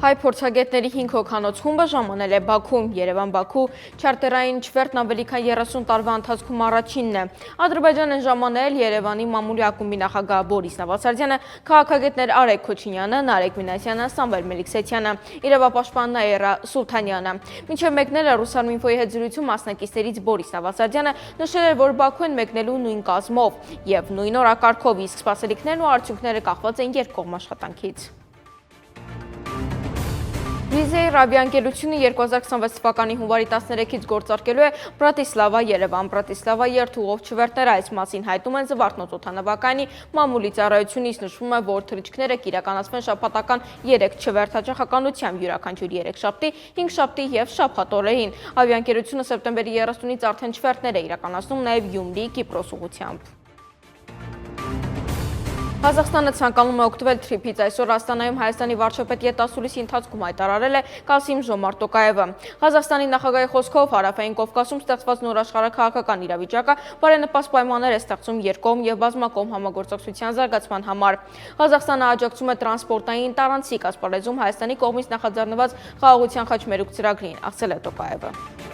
Հայ փորձագետների 5 հոգանոց խումբը ժամանել է Բաքու, Երևան-Բաքու չարտերային չվերթն ավելի քան 30 տարվա ընթացքում առաջինն է։ Ադրբեջան են ժամանել Երևանի մամուլի ակումբի նախագահ Բորիս Նավասարդյանը, քաղաքագետներ Արեգ Քոչինյանը, Նարեկ Մինասյանը, Սամվել Մելիքսեթյանը, իրավապաշտպան Նաիրա Սուլթանյանը։ Մինչև մեկնելը Ռուսարմինֆոյի հետ զրույցում մասնակիցներից Բորիս Նավասարդյանը նշել էր, որ Բաքու են մեկնելու նույն կազմով եւ նույն օրակարգով, իսկ սպասելիքներն ու արդյունքները կախված են երկկողմ աշխատանքից։ Վիզայի ավիաընկերությունը 2026 թվականի հունվարի 13-ից գործարկելու է Բրատիսլավա-Երևան, Բրատիսլավա երթուղով չվերթները, այս մասին հայտնում են Զվարթնոց օդանավակայանի մամուլի ծառայությունից, նշվում է, որ թռիչքները կիրականացվեն շաբաթական 3 չվերթ հաճախականությամբ, յուրաքանչյուր 3 շաբթի, 5 շաբթի եւ շաբաթ օրերին։ Ավիաընկերությունը սեպտեմբերի 30-ից արդեն չվերթներ է իրականացնում նաեւ Գյումրի-Կիպրոս ուղղությամբ։ Ղազախստանը ցանկանում է օգտվել թրիփից, այսօր Աստանայում Հայաստանի վարչապետ ԵՏԱՍ-ի ընթացքում հայտարարել է Կասիմ Ժոմարտ Տոկաևը։ Ղազախստանի նախագահի խոսքով Հարավային Կովկասում ստեղծված նոր աշխարհաքաղաքական իրավիճակը բարենպաստ պայմաններ է ստեղծում երկկողմ եւ բազմակողմ համագործակցության զարգացման համար։ Ղազախստանը աջակցում է տրանսպորտային տարանցիկ ասպարեզում Հայաստանի կողմից նախաձեռնված խաղաղության խաչմերուկ ծրագրին, ասել է Տոկաևը։